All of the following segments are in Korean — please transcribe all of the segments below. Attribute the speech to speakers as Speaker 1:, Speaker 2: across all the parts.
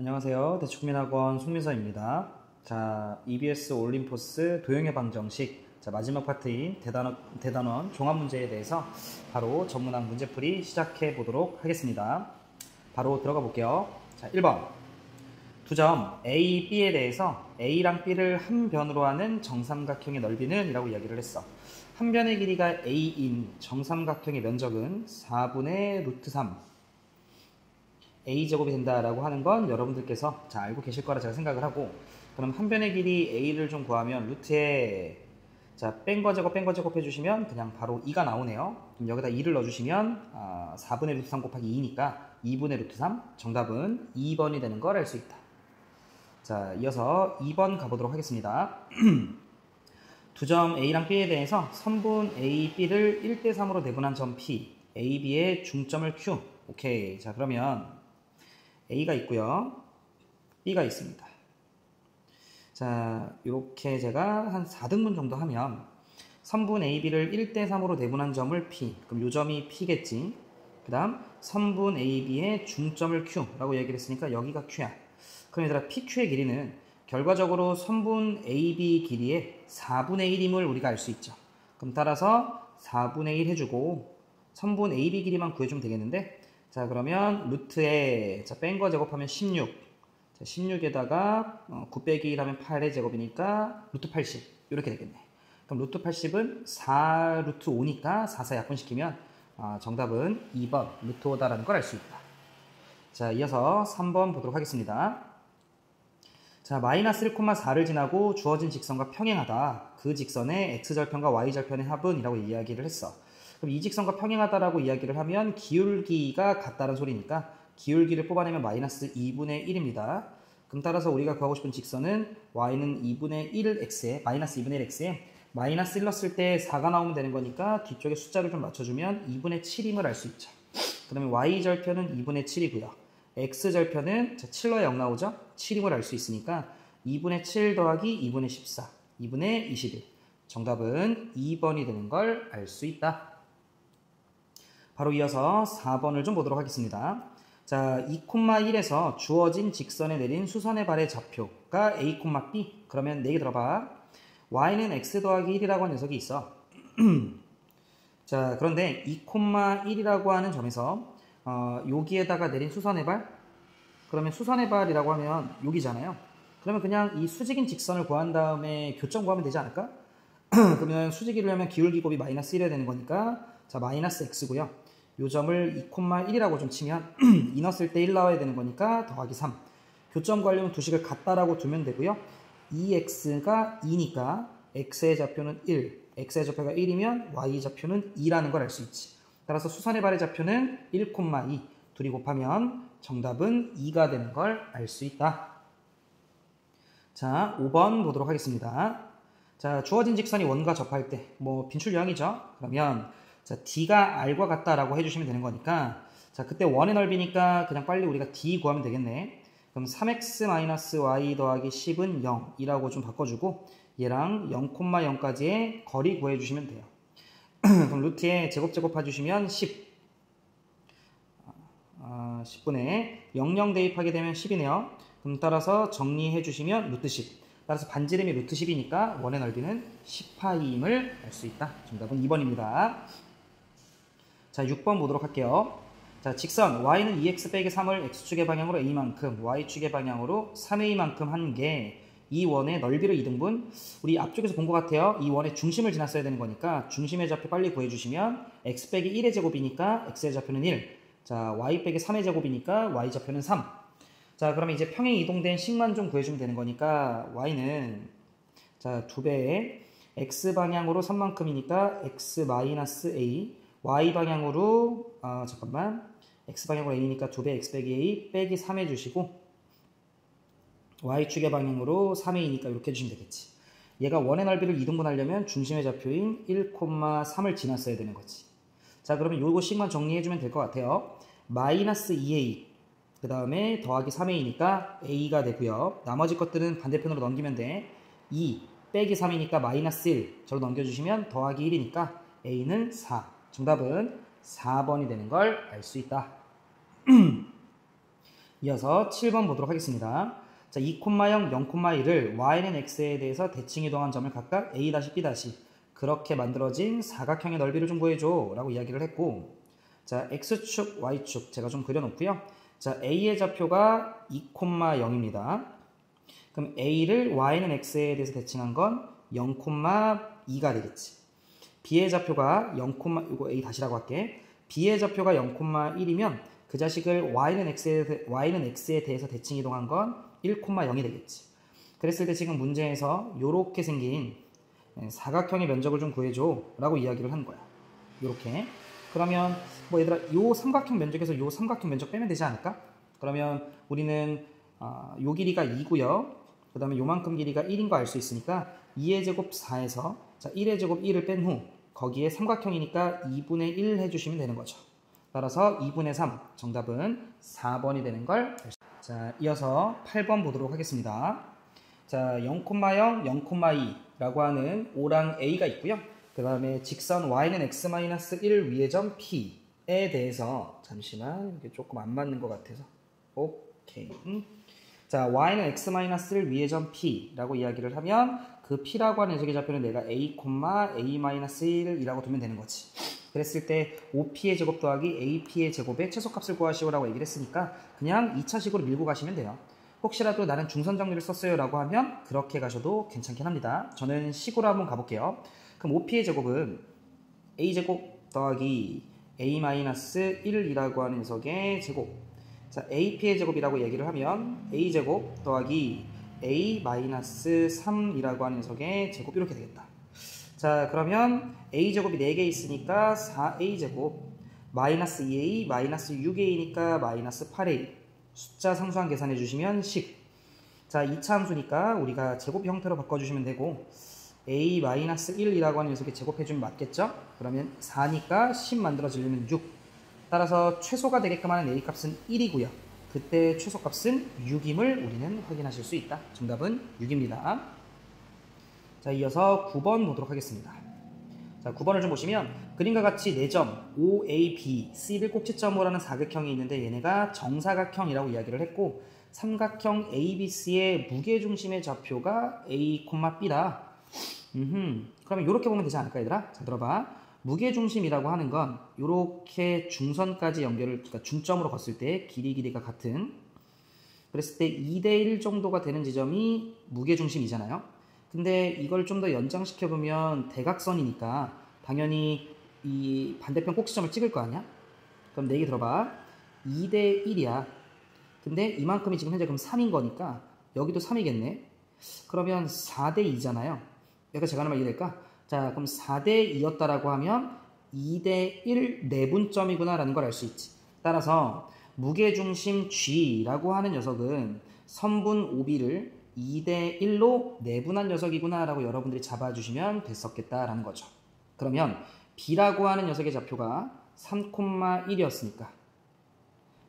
Speaker 1: 안녕하세요. 대축민학원 송민서입니다. 자, EBS 올림포스 도형의 방정식 마지막 파트인 대단원 종합문제에 대해서 바로 전문학 문제풀이 시작해 보도록 하겠습니다. 바로 들어가 볼게요. 자, 1번 두 점 A, B에 대해서 A랑 B를 한 변으로 하는 정삼각형의 넓이는 이라고 이야기를 했어. 한 변의 길이가 A인 정삼각형의 면적은 4분의 루트 3 A제곱이 된다라고 하는 건 여러분들께서 잘 알고 계실 거라 제가 생각을 하고, 그럼 한 변의 길이 A를 좀 구하면 루트에 뺀 거 제곱 해주시면 그냥 바로 2가 나오네요. 그럼 여기다 2를 넣어주시면 4분의 루트 3 곱하기 2니까 2분의 루트 3, 정답은 2번이 되는 걸 알 수 있다. 자, 이어서 2번 가보도록 하겠습니다. 두 점 A랑 B에 대해서 선분 A, B를 1대3으로 내분한 점 P, A, B의 중점을 Q. 오케이. 자, 그러면 A가 있고요, B가 있습니다. 자, 이렇게 제가 한 4등분 정도 하면 선분 AB를 1대3으로 내분한 점을 P, 그럼 이 점이 P겠지. 그 다음 선분 AB의 중점을 Q라고 얘기를 했으니까 여기가 Q야. 그럼 얘들아, PQ의 길이는 결과적으로 선분 AB 길이의 4분의 1임을 우리가 알 수 있죠. 그럼 따라서 4분의 1 해주고 선분 AB 길이만 구해주면 되겠는데, 자, 그러면 루트에 뺀 거 제곱하면 16, 16에다가 9 빼기 1 하면 8의 제곱이니까 루트 80 이렇게 되겠네. 그럼 루트 80은 4 루트 5니까 4 약분시키면 정답은 2번 루트 5다라는 걸 알 수 있다. 자, 이어서 3번 보도록 하겠습니다. 자, 마이너스 1,4를 지나고 주어진 직선과 평행하다. 그 직선의 x절편과 y절편의 합은 이라고 이야기를 했어. 그럼 이 직선과 평행하다라고 이야기를 하면 기울기가 같다는 소리니까 기울기를 뽑아내면 마이너스 2분의 1입니다. 그럼 따라서 우리가 구하고 싶은 직선은 y는 2분의 1x에 마이너스 2분의 1x에 마이너스 1 넣었을 때 4가 나오면 되는 거니까 뒤쪽에 숫자를 좀 맞춰주면 2분의 7임을 알 수 있죠. 그러면 y절편은 2분의 7이고요. x절편은 7로 0 나오죠? 7임을 알 수 있으니까 2분의 7 더하기 2분의 14, 2분의 21. 정답은 2번이 되는 걸 알 수 있다. 바로 이어서 4번을 좀 보도록 하겠습니다. 자, 2,1에서 주어진 직선에 내린 수선의 발의 좌표가 A, B. 그러면 네 개 들어봐. y는 x 더하기 1이라고 하는 녀석이 있어. 자, 그런데 2,1이라고 하는 점에서 여기에다가 내린 수선의 발, 그러면 수선의 발이라고 하면 여기잖아요. 그러면 그냥 이 수직인 직선을 구한 다음에 교점 구하면 되지 않을까? 그러면 수직이를 하면 기울기 곱이 마이너스 1이어야 되는 거니까, 자, 마이너스 x고요. 요 점을 2,1이라고 좀 치면 2 넣었을 때 1 나와야 되는 거니까 더하기 3. 교점 구하려면 두 식을 같다라고 두면 되고요. 2x가 2니까 x의 좌표는 1, x의 좌표가 1이면 y의 좌표는 2라는 걸 알 수 있지. 따라서 수선의 발의 좌표는 1,2. 둘이 곱하면 정답은 2가 되는 걸 알 수 있다. 자, 5번 보도록 하겠습니다. 자, 주어진 직선이 원과 접할 때 빈출 유형이죠. 그러면 자, D가 R과 같다라고 해주시면 되는 거니까, 자, 그때 원의 넓이니까 그냥 빨리 우리가 D 구하면 되겠네. 그럼 3x-y 더하기 10은 0이라고 좀 바꿔주고 얘랑 0,0까지의 거리 구해주시면 돼요. 그럼 루트에 제곱 해주시면 10. 10분의 00 대입하게 되면 10이네요. 그럼 따라서 정리해주시면 루트 10. 따라서 반지름이 루트 10이니까 원의 넓이는 10파임을 알 수 있다. 정답은 2번입니다. 자, 6번 보도록 할게요. 자, 직선 y는 2x 빼기 3을 x축의 방향으로 a만큼, y축의 방향으로 3a만큼 한 게 이 원의 넓이를 2등분. 우리 앞쪽에서 본 것 같아요. 이 원의 중심을 지났어야 되는 거니까 중심의 좌표 빨리 구해주시면 x 빼기 1의 제곱이니까 x의 좌표는 1. 자, y 빼기 3의 제곱이니까 y 좌표는 3. 자, 그러면 이제 평행 이동된 식만 좀 구해주면 되는 거니까 y는 자, 2배의 x 방향으로 3만큼이니까 x 마이너스 a, y 방향으로 x 방향으로 a니까 2배 x 빼기 a 빼기 3 해주시고 y축의 방향으로 3a니까 이렇게 해주시면 되겠지. 얘가 원의 넓이를 2등분 하려면 중심의 좌표인 1,3을 지났어야 되는 거지. 자, 그러면 요거 식만 정리해주면 될 것 같아요. 마이너스 2a 그 다음에 더하기 3a니까 a가 되고요. 나머지 것들은 반대편으로 넘기면 돼. 2 빼기 3이니까 마이너스 1 저로 넘겨주시면 더하기 1이니까 a는 4. 정답은 4번이 되는 걸 알 수 있다. 이어서 7번 보도록 하겠습니다. 자, 2,0, 0,1을 y는 x에 대해서 대칭 이동한 점을 각각 a-b- 그렇게 만들어진 사각형의 넓이를 좀 구해줘 라고 이야기를 했고, 자, x축, y축 제가 좀 그려놓고요. 자, a의 좌표가 2, 0입니다. 그럼 a를 y는 x에 대해서 대칭한 건 0,2가 되겠지. b의 좌표가 0, 이거 a 다시라고 할게. b의 좌표가 0,1이면 그 자식을 y는 x에 대해서 대칭 이동한 건 1,0이 되겠지. 그랬을 때 지금 문제에서 이렇게 생긴 사각형의 면적을 좀 구해줘 라고 이야기를 한 거야. 이렇게. 그러면 뭐 얘들아 요 삼각형 면적에서 요 삼각형 면적 빼면 되지 않을까? 그러면 우리는 요 길이가 2고요. 그 다음에 요만큼 길이가 1인 거 알 수 있으니까 2의 제곱 4에서 자 1의 제곱 1을 뺀 후 거기에 삼각형이니까 2분의 1 해주시면 되는 거죠. 따라서 2분의 3 정답은 4번이 되는 걸. 자, 이어서 8번 보도록 하겠습니다. 자, 0,0, 0,2라고 하는 O랑 A가 있고요. 그 다음에 직선 y는 x-1 위의 점 P에 대해서 잠시만 이게 조금 안 맞는 것 같아서 오케이. 자, y는 x-1 위의 점 P라고 이야기를 하면 그 P라고 하는 녀석의 좌표는 내가 a, a-1이라고 두면 되는 거지. 그랬을 때 OP의 제곱 더하기 AP의 제곱의 최소값을 구하시오라고 얘기를 했으니까 그냥 2차식으로 밀고 가시면 돼요. 혹시라도 나는 중선 정리를 썼어요 라고 하면 그렇게 가셔도 괜찮긴 합니다. 저는 식으로 한번 가볼게요. 그럼 OP의 제곱은 A제곱 더하기 A-1이라고 하는 녀석의 제곱. 자, AP의 제곱이라고 얘기를 하면 A제곱 더하기 A-3이라고 하는 녀석의 제곱 이렇게 되겠다. 자, 그러면 A제곱이 4개 있으니까 4A제곱 마이너스 2A 마이너스 6A니까 마이너스 8A 숫자 상수항 계산해 주시면 10. 자, 2차 함수니까 우리가 제곱 형태로 바꿔주시면 되고 A-1이라고 하는 녀석에 제곱해주면 맞겠죠? 그러면 4니까 10 만들어지려면 6. 따라서 최소가 되게끔 하는 A 값은 1이고요. 그때 최소값은 6임을 우리는 확인하실 수 있다. 정답은 6입니다. 자, 이어서 9번 보도록 하겠습니다. 자, 9번을 좀 보시면 그림과 같이 4점 OA, B, C를 꼭지점으로 하는 사각형이 있는데 얘네가 정사각형이라고 이야기를 했고 삼각형 ABC의 무게중심의 좌표가 A, B다. 그러면 이렇게 보면 되지 않을까 얘들아? 자, 들어봐. 무게중심이라고 하는 건 이렇게 중선까지 그러니까 중점으로 걷을 때 길이가 같은 그랬을 때 2대1 정도가 되는 지점이 무게중심이잖아요. 근데 이걸 좀 더 연장시켜보면 대각선이니까 당연히 이 반대편 꼭지점을 찍을 거 아니야? 그럼 내 얘기 들어봐. 2대1이야. 근데 이만큼이 지금 현재 그럼 3인 거니까 여기도 3이겠네. 그러면 4대2잖아요. 여기가 제가 하는 말 이해될까? 자, 그럼 4대2였다라고 하면 2대1 내분점이구나 라는 걸 알 수 있지. 따라서 무게중심 G라고 하는 녀석은 선분 OB를 2대1로 내분한 녀석이구나 라고 여러분들이 잡아주시면 됐었겠다라는 거죠. 그러면 B라고 하는 녀석의 좌표가 3,1이었으니까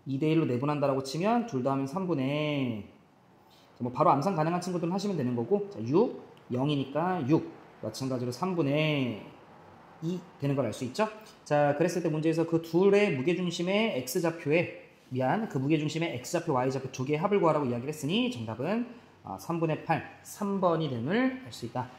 Speaker 1: 2대1로 내분한다라고 치면 둘 다 하면 3분의 뭐 바로 암산 가능한 친구들은 하시면 되는 거고 자, 6, 0이니까 6 마찬가지로 3분의 2 되는 걸 알 수 있죠. 자, 그랬을 때 문제에서 그 둘의 무게중심의 X좌표에 그 무게중심의 X좌표, Y좌표 두 개의 합을 구하라고 이야기를 했으니 정답은 3분의 8, 3번이 됨을 알 수 있다.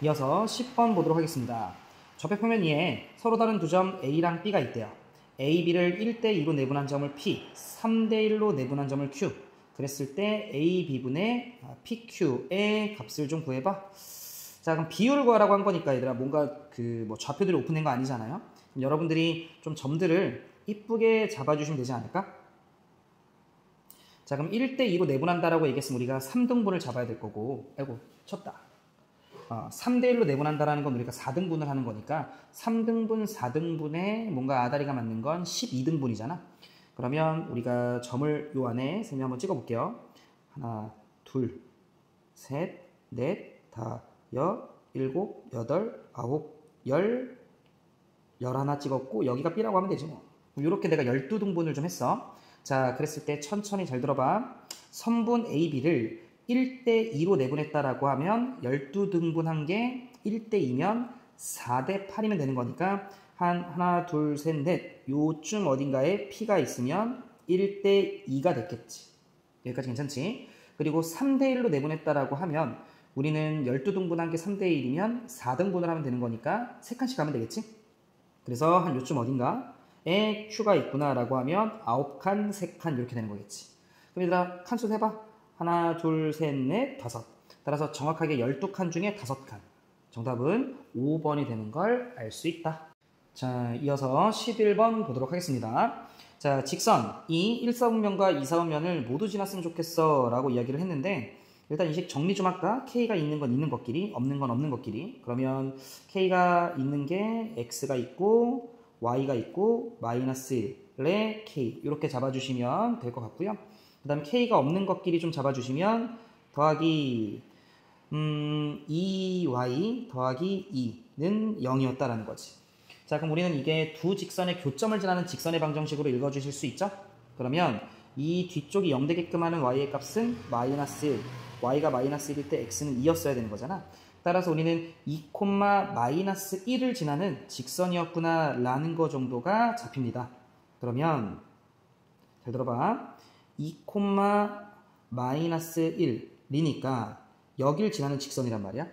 Speaker 1: 이어서 10번 보도록 하겠습니다. 좌표평면 위에 서로 다른 두 점 A랑 B가 있대요. A, B를 1대2로 내분한 점을 P, 3대1로 내분한 점을 Q. 그랬을 때 A, B분의 PQ의 값을 좀 구해봐. 자, 그럼 비율을 구하라고 한 거니까 얘들아 뭔가 뭐 좌표들이 오픈된 거 아니잖아요. 그럼 여러분들이 좀 점들을 이쁘게 잡아주시면 되지 않을까? 자, 그럼 1대2로 내분한다라고 얘기했으면 우리가 3등분을 잡아야 될 거고, 아이고, 쳤다. 3대1로 내분한다라는 건 우리가 4등분을 하는 거니까 3등분, 4등분에 뭔가 아다리가 맞는 건 12등분이잖아. 그러면 우리가 점을 요 안에 셈이 한번 찍어볼게요. 하나, 둘, 셋, 넷, 다, 일곱, 여덟, 아홉, 열, 11 찍었고 여기가 B라고 하면 되지 뭐. 이렇게 내가 12등분을 좀 했어. 자, 그랬을 때 천천히 잘 들어봐. 선분 AB를 1대2로 내분했다라고 하면 12등분한 게 1대2면 4대8이면 되는 거니까 하나, 둘, 셋, 넷 요쯤 어딘가에 P가 있으면 1대 2가 됐겠지. 여기까지 괜찮지? 그리고 3대 1로 내보냈다라고 하면 우리는 12등분한 게 3대 1이면 4등분을 하면 되는 거니까 3칸씩 가면 되겠지? 그래서 한 요쯤 어딘가에 Q가 있구나라고 하면 9칸, 3칸 이렇게 되는 거겠지. 그럼 얘들아 칸수 해봐. 하나, 둘, 셋, 넷, 다섯. 따라서 정확하게 12칸 중에 5칸. 정답은 5번이 되는 걸 알 수 있다. 자, 이어서 11번 보도록 하겠습니다. 자, 직선 이 1사분면과 2사분면을 모두 지났으면 좋겠어 라고 이야기를 했는데 일단 이 식 정리 좀 할까? K가 있는 건 있는 것끼리, 없는 건 없는 것끼리. 그러면 K가 있는 게 X가 있고 Y가 있고 마이너스 1에 K 이렇게 잡아주시면 될 것 같고요. 그 다음에 K가 없는 것끼리 좀 잡아주시면 더하기 2Y 더하기 2는 0이었다라는 거지. 자, 그럼 우리는 이게 두 직선의 교점을 지나는 직선의 방정식으로 읽어주실 수 있죠? 그러면 이 뒤쪽이 0 되게끔 하는 y의 값은 마이너스 1, y가 마이너스 1일 때 x는 2였어야 되는 거잖아. 따라서 우리는 2, 마이너스 1을 지나는 직선이었구나 라는 거 정도가 잡힙니다. 그러면 잘 들어봐. 2, 마이너스 1이니까 여길 지나는 직선이란 말이야.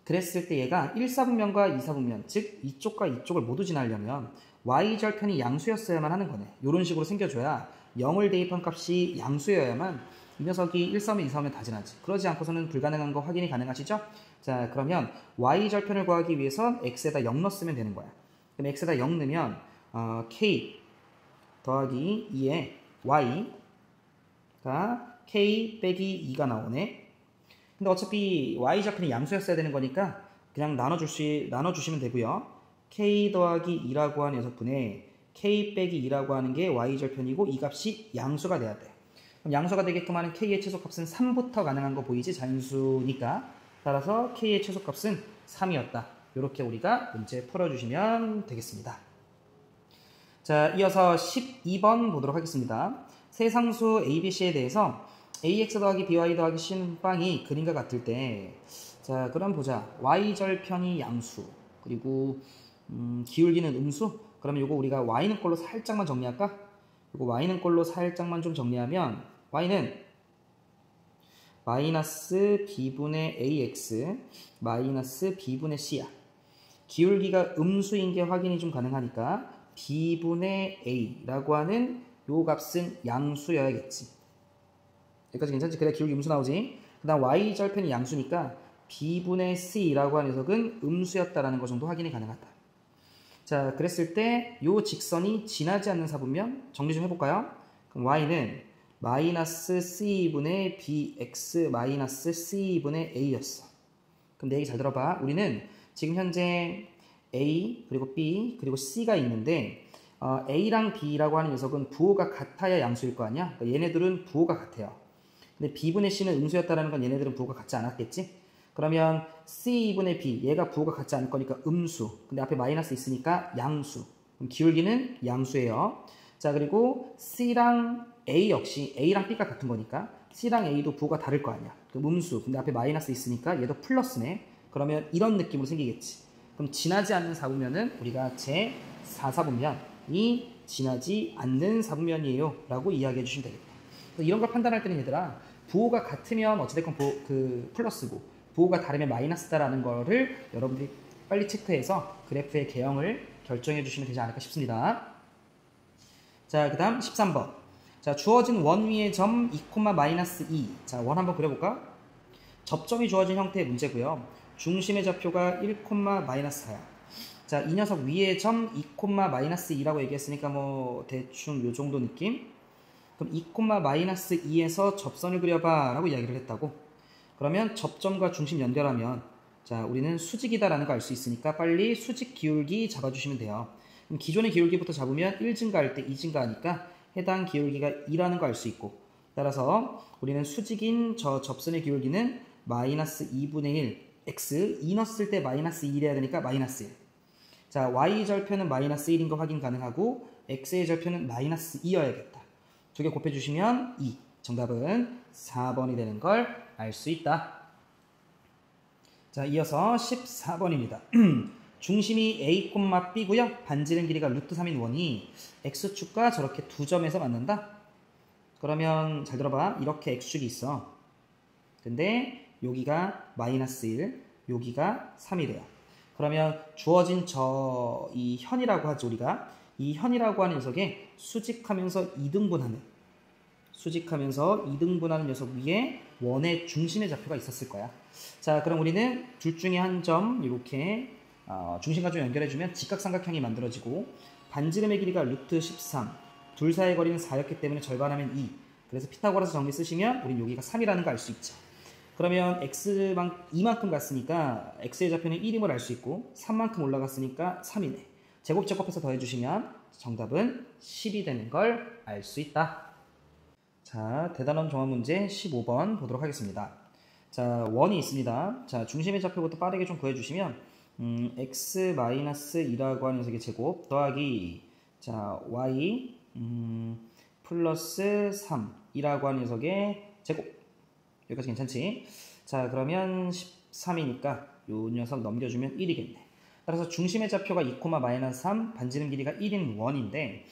Speaker 1: 그랬을 때 얘가 1사분면과 2사분면, 즉 이쪽과 이쪽을 모두 지나려면 y절편이 양수였어야만 하는 거네. 이런 식으로 생겨줘야 0을 대입한 값이 양수여야만 이 녀석이 1사분면, 2사분면 다 지나지. 그러지 않고서는 불가능한 거 확인이 가능하시죠? 자, 그러면 y절편을 구하기 위해선 x에다 0 넣었으면 되는 거야. 그럼 x에다 0 넣으면 k 더하기 2에 y가 k 빼기 2가 나오네. 근데 어차피 y절편이 양수였어야 되는 거니까 그냥 나눠주시면 되고요. k 더하기 2라고 하는 녀석분에 k 빼기 2라고 하는 게 y절편이고 이 값이 양수가 돼야 돼. 그럼 양수가 되게끔 하는 k의 최소값은 3부터 가능한 거 보이지? 자연수니까. 따라서 k의 최소값은 3이었다. 이렇게 우리가 문제 풀어주시면 되겠습니다. 자, 이어서 12번 보도록 하겠습니다. 세상수 ABC에 대해서 ax 더하기 by 더하기 c빵이 그림과 같을 때, 자, 그럼 보자. y절편이 양수, 그리고 기울기는 음수. 그러면 요거 우리가 y는 꼴로 살짝만 정리할까? 요거 y는 꼴로 살짝만 좀 정리하면 y는 마이너스 b분의 ax 마이너스 b분의 c야. 기울기가 음수인 게 확인이 좀 가능하니까 b분의 a라고 하는 요 값은 양수여야겠지. 여기까지 괜찮지? 그래 기울기 음수 나오지? 그 다음 y절편이 양수니까 b분의 c라고 하는 녀석은 음수였다라는 거 정도 확인이 가능하다. 자, 그랬을 때 요 직선이 지나지 않는 사분면 정리 좀 해볼까요? 그럼 y는 마이너스 c분의 bx 마이너스 c분의 a였어. 그럼 내 얘기 잘 들어봐. 우리는 지금 현재 a 그리고 b 그리고 c가 있는데 a랑 b라고 하는 녀석은 부호가 같아야 양수일 거 아니야? 그러니까 얘네들은 부호가 같아요. 근데 b분의 c는 음수였다는 건 얘네들은 부호가 같지 않았겠지? 그러면 c분의 b, 얘가 부호가 같지 않을 거니까 음수. 근데 앞에 마이너스 있으니까 양수. 그럼 기울기는 양수예요. 자, 그리고 c랑 a 역시 a랑 b가 같은 거니까 c랑 a도 부호가 다를 거 아니야. 그럼 음수. 근데 앞에 마이너스 있으니까 얘도 플러스네. 그러면 이런 느낌으로 생기겠지. 그럼 지나지 않는 사분면은 우리가 제 4사분면이 지나지 않는 사분면이에요 라고 이야기해 주시면 되겠다. 이런 걸 판단할 때는 얘들아, 부호가 같으면 어찌됐건 플러스고 부호가 다르면 마이너스다라는 거를 여러분들이 빨리 체크해서 그래프의 개형을 결정해 주시면 되지 않을까 싶습니다. 자, 그 다음 13번. 자, 주어진 원 위의 점 2, 마이너스 2. 자, 원 한번 그려볼까? 접점이 주어진 형태의 문제고요. 중심의 좌표가 1, 마이너스 4야. 자, 이 녀석 위의 점 2, 마이너스 2라고 얘기했으니까 뭐 대충 요 정도 느낌? 그럼 2, 마이너스 2에서 접선을 그려봐 라고 이야기를 했다고. 그러면 접점과 중심 연결하면 자, 우리는 수직이다라는 거 알 수 있으니까 빨리 수직 기울기 잡아주시면 돼요. 그럼 기존의 기울기부터 잡으면 1 증가할 때 2 증가하니까 해당 기울기가 2라는 거 알 수 있고, 따라서 우리는 수직인 저 접선의 기울기는 마이너스 2분의 1 x 2 넣었을 때 마이너스 2 이래야 되니까 마이너스 1. 자, y절편은 마이너스 1인 거 확인 가능하고 x의 절편은 마이너스 2여야겠다. 두 개 곱해주시면 2. 정답은 4번이 되는 걸 알 수 있다. 자, 이어서 14번입니다. 중심이 A, B고요. 반지름 길이가 루트 3인 원이 X축과 저렇게 두 점에서 만난다. 그러면 잘 들어봐. 이렇게 x축이 있어. 근데 여기가 마이너스 1, 여기가 3이 돼요. 그러면 주어진 이 현이라고 하죠. 우리가 이 현이라고 하는 녀석에 수직하면서 2등분하는 녀석 위에 원의 중심의 좌표가 있었을 거야. 자, 그럼 우리는 둘 중에 한 점 이렇게 중심과 좀 연결해주면 직각삼각형이 만들어지고 반지름의 길이가 루트 13, 둘 사이의 거리는 4였기 때문에 절반하면 2. 그래서 피타고라스 정리 쓰시면 우린 여기가 3이라는 거 알 수 있죠. 그러면 x만 2만큼 갔으니까 x의 좌표는 1임을 알 수 있고 3만큼 올라갔으니까 3이네. 제곱제곱해서 더해주시면 정답은 10이 되는 걸 알 수 있다. 자, 대단원 종합 문제 15번 보도록 하겠습니다. 자, 원이 있습니다. 자, 중심의 좌표부터 빠르게 좀 구해주시면 x-2라고 하는 녀석의 제곱 더하기 자, y 플러스 3이라고 하는 녀석의 제곱. 여기까지 괜찮지? 자, 그러면 13이니까 요 녀석 넘겨주면 1이겠네. 따라서 중심의 좌표가 2,-3, 반지름 길이가 1인 원인데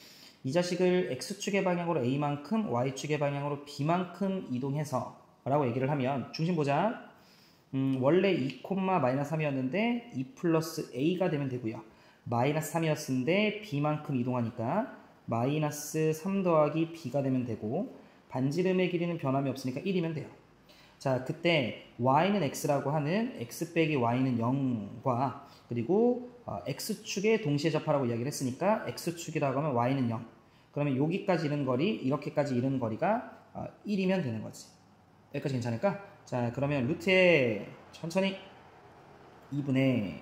Speaker 1: 이 자식을 x축의 방향으로 a만큼, y축의 방향으로 b만큼 이동해서 라고 얘기를 하면 중심 보자. 원래 2,-3이었는데 2 플러스 a가 되면 되고요. 마이너스 3이었는데 b만큼 이동하니까 마이너스 3 더하기 b가 되면 되고 반지름의 길이는 변함이 없으니까 1이면 돼요. 자, 그때 y는 x라고 하는 x 빼기 y는 0과 그리고 x축의 동시에 접하라고 이야기를 했으니까 x축이라고 하면 y는 0. 그러면 여기까지 이른 거리, 이렇게까지 이른 거리가 1이면 되는 거지. 여기까지 괜찮을까? 자, 그러면 루트에 천천히 2분의